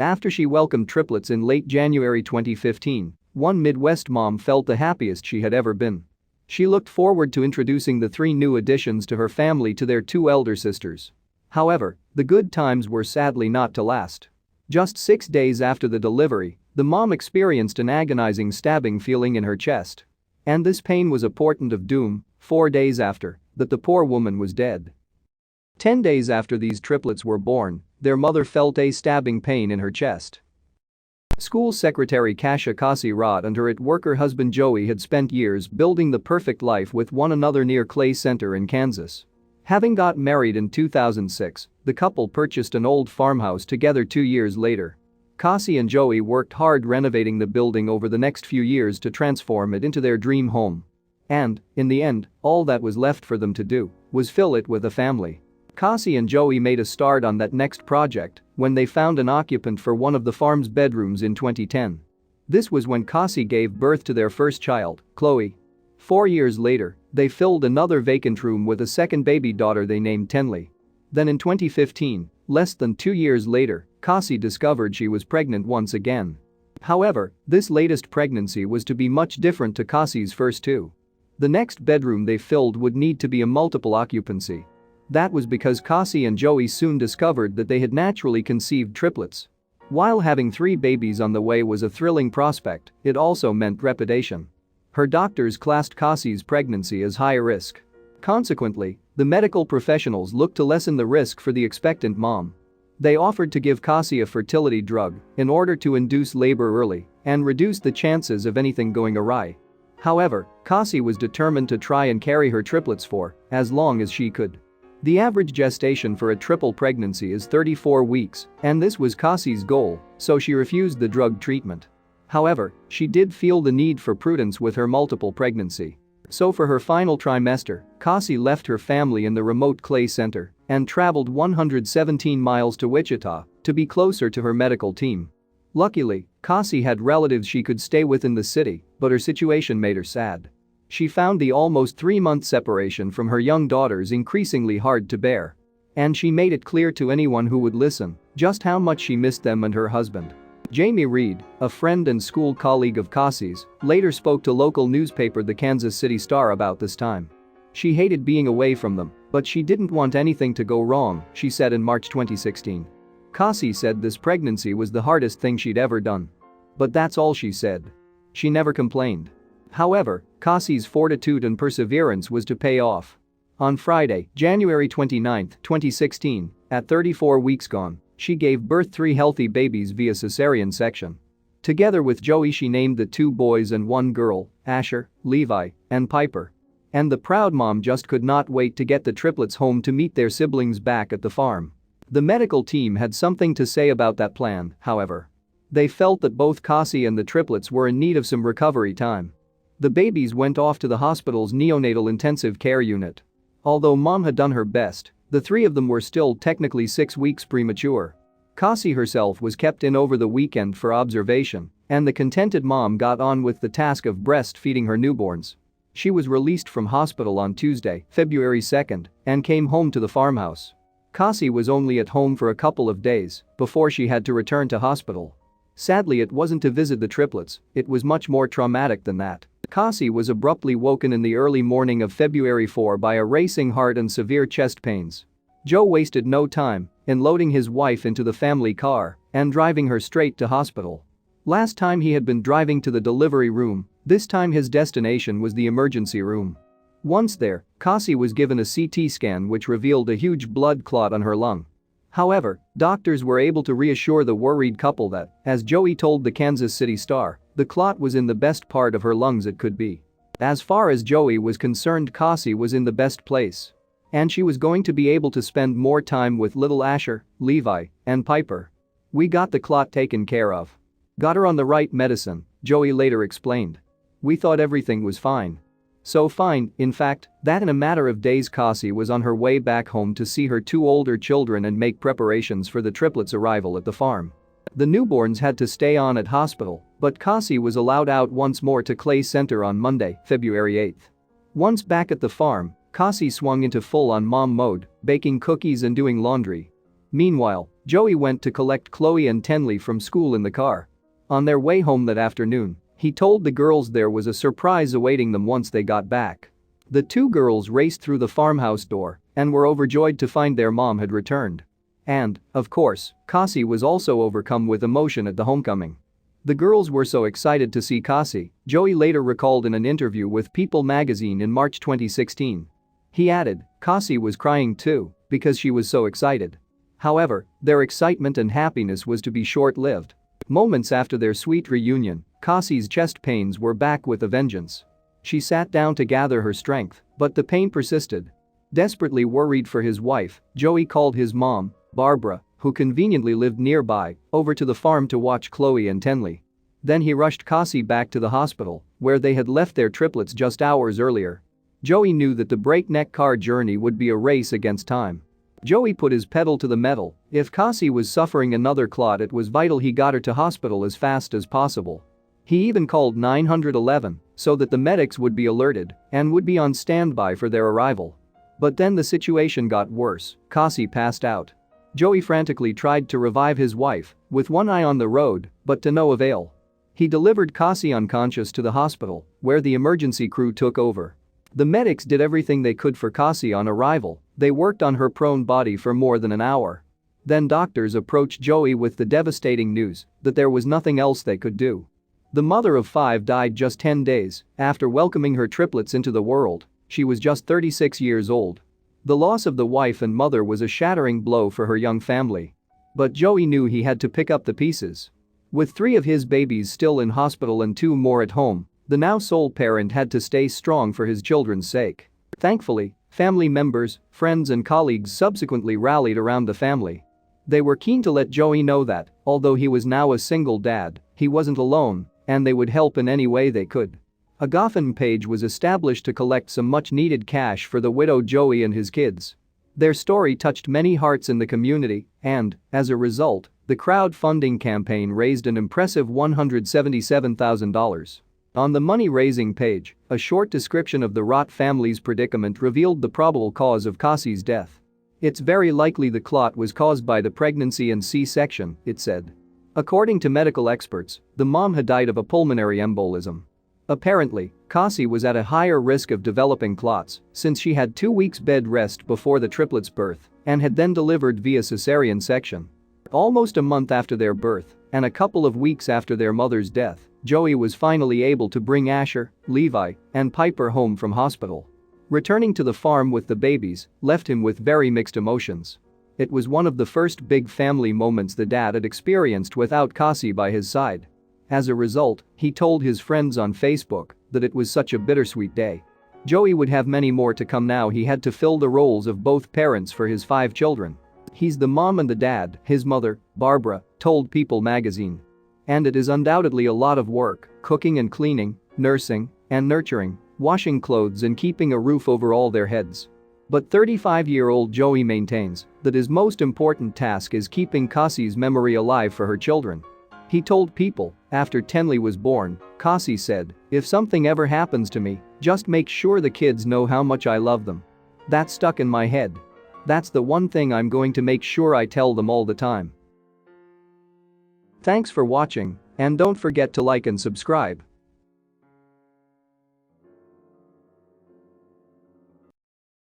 After she welcomed triplets in late January 2015, one Midwest mom felt the happiest she had ever been. She looked forward to introducing the 3 new additions to her family to their 2 elder sisters. However, the good times were sadly not to last. Just 6 days after the delivery, the mom experienced an agonizing stabbing feeling in her chest. And this pain was a portent of doom. 4 days after, that the poor woman was dead. 10 days after these triplets were born, their mother felt a stabbing pain in her chest. School secretary Kasia Kasi Rod and her worker husband Joey had spent years building the perfect life with one another near Clay Center in Kansas. Having got married in 2006, the couple purchased an old farmhouse together 2 years later. Kasi and Joey worked hard renovating the building over the next few years to transform it into their dream home. And, in the end, all that was left for them to do was fill it with a family. Kasi and Joey made a start on that next project when they found an occupant for one of the farm's bedrooms in 2010. This was when Kasi gave birth to their first child, Chloe. 4 years later, they filled another vacant room with a second baby daughter they named Tenley. Then in 2015, less than 2 years later, Kasi discovered she was pregnant once again. However, this latest pregnancy was to be much different to Kasi's first 2. The next bedroom they filled would need to be a multiple occupancy. That was because Kasi and Joey soon discovered that they had naturally conceived triplets. While having 3 babies on the way was a thrilling prospect, it also meant reputation. Her doctors classed Kasi's pregnancy as high risk. Consequently, the medical professionals looked to lessen the risk for the expectant mom. They offered to give Kasi a fertility drug in order to induce labor early and reduce the chances of anything going awry. However, Kasi was determined to try and carry her triplets for as long as she could. The average gestation for a triple pregnancy is 34 weeks, and this was Kasi's goal, so she refused the drug treatment. However, she did feel the need for prudence with her multiple pregnancy. So for her final trimester, Kasi left her family in the remote Clay Center and traveled 117 miles to Wichita to be closer to her medical team. Luckily, Kasi had relatives she could stay with in the city, but her situation made her sad. She found the almost 3-month separation from her young daughters increasingly hard to bear. And she made it clear to anyone who would listen just how much she missed them and her husband. Jamie Reed, a friend and school colleague of Kasi's, later spoke to local newspaper The Kansas City Star about this time. She hated being away from them, but she didn't want anything to go wrong, she said in March 2016. Kasi said this pregnancy was the hardest thing she'd ever done. But that's all she said. She never complained. However, Kasi's fortitude and perseverance was to pay off. On Friday, January 29, 2016, at 34 weeks gone, she gave birth 3 healthy babies via cesarean section. Together with Joey, she named the 2 boys and 1 girl, Asher, Levi, and Piper. And the proud mom just could not wait to get the triplets home to meet their siblings back at the farm. The medical team had something to say about that plan, however. They felt that both Kasi and the triplets were in need of some recovery time. The babies went off to the hospital's neonatal intensive care unit. Although mom had done her best, the 3 of them were still technically 6 weeks premature. Kasi herself was kept in over the weekend for observation, and the contented mom got on with the task of breastfeeding her newborns. She was released from hospital on Tuesday, February 2nd, and came home to the farmhouse. Kasi was only at home for a couple of days before she had to return to hospital. Sadly, it wasn't to visit the triplets, it was much more traumatic than that. Kasi was abruptly woken in the early morning of February 4 by a racing heart and severe chest pains. Joe wasted no time in loading his wife into the family car and driving her straight to hospital. Last time he had been driving to the delivery room, this time his destination was the emergency room. Once there, Kasi was given a CT scan which revealed a huge blood clot on her lung. However, doctors were able to reassure the worried couple that, as Joey told the Kansas City Star, the clot was in the best part of her lungs it could be. As far as Joey was concerned, Kasi was in the best place. And she was going to be able to spend more time with little Asher, Levi, and Piper. We got the clot taken care of. Got her on the right medicine, Joey later explained. We thought everything was fine. So fine, in fact, that in a matter of days Kasi was on her way back home to see her 2 older children and make preparations for the triplets' arrival at the farm. The newborns had to stay on at hospital, but Kasi was allowed out once more to Clay Center on Monday, February 8. Once back at the farm, Kasi swung into full-on mom mode, baking cookies and doing laundry. Meanwhile, Joey went to collect Chloe and Tenley from school in the car. On their way home that afternoon, he told the girls there was a surprise awaiting them once they got back. The two girls raced through the farmhouse door and were overjoyed to find their mom had returned. And, of course, Cassie was also overcome with emotion at the homecoming. The girls were so excited to see Cassie, Joey later recalled in an interview with People magazine in March 2016. He added, "Cassie was crying too, because she was so excited." However, their excitement and happiness was to be short-lived. Moments after their sweet reunion, Cassie's chest pains were back with a vengeance. She sat down to gather her strength, but the pain persisted. Desperately worried for his wife, Joey called his mom, Barbara, who conveniently lived nearby, over to the farm to watch Chloe and Tenley. Then he rushed Cassie back to the hospital, where they had left their triplets just hours earlier. Joey knew that the breakneck car journey would be a race against time. Joey put his pedal to the metal. If Cassie was suffering another clot, it was vital he got her to hospital as fast as possible. He even called 911 so that the medics would be alerted and would be on standby for their arrival. But then the situation got worse. Cassie passed out. Joey frantically tried to revive his wife, with one eye on the road, but to no avail. He delivered Cassie unconscious to the hospital, where the emergency crew took over. The medics did everything they could for Cassie on arrival. They worked on her prone body for more than an hour. Then doctors approached Joey with the devastating news that there was nothing else they could do. The mother of 5 died just 10 days after welcoming her triplets into the world. She was just 36 years old. The loss of the wife and mother was a shattering blow for her young family. But Joey knew he had to pick up the pieces. With 3 of his babies still in hospital and 2 more at home, the now sole parent had to stay strong for his children's sake. Thankfully, family members, friends and colleagues subsequently rallied around the family. They were keen to let Joey know that, although he was now a single dad, he wasn't alone, and they would help in any way they could. A GoFundMe page was established to collect some much-needed cash for the widow Joey and his kids. Their story touched many hearts in the community, and, as a result, the crowdfunding campaign raised an impressive $177,000. On the money-raising page, a short description of the Rott family's predicament revealed the probable cause of Cassie's death. "It's very likely the clot was caused by the pregnancy and C-section," it said. According to medical experts, the mom had died of a pulmonary embolism. Apparently, Cassie was at a higher risk of developing clots since she had 2 weeks bed rest before the triplets' birth and had then delivered via cesarean section. Almost a month after their birth and a couple of weeks after their mother's death, Joey was finally able to bring Asher, Levi, and Piper home from hospital. Returning to the farm with the babies left him with very mixed emotions. It was one of the first big family moments the dad had experienced without Cassie by his side. As a result, he told his friends on Facebook that it was such a bittersweet day. Joey would have many more to come now he had to fill the roles of both parents for his 5 children. "He's the mom and the dad," his mother, Barbara, told People magazine. "And it is undoubtedly a lot of work, cooking and cleaning, nursing and nurturing, washing clothes and keeping a roof over all their heads." But 35-year-old Joey maintains that his most important task is keeping Cassie's memory alive for her children. He told People, after Tenley was born, Cassie said, "If something ever happens to me, just make sure the kids know how much I love them. That stuck in my head. That's the one thing I'm going to make sure I tell them all the time." Thanks for watching, and don't forget to like and subscribe.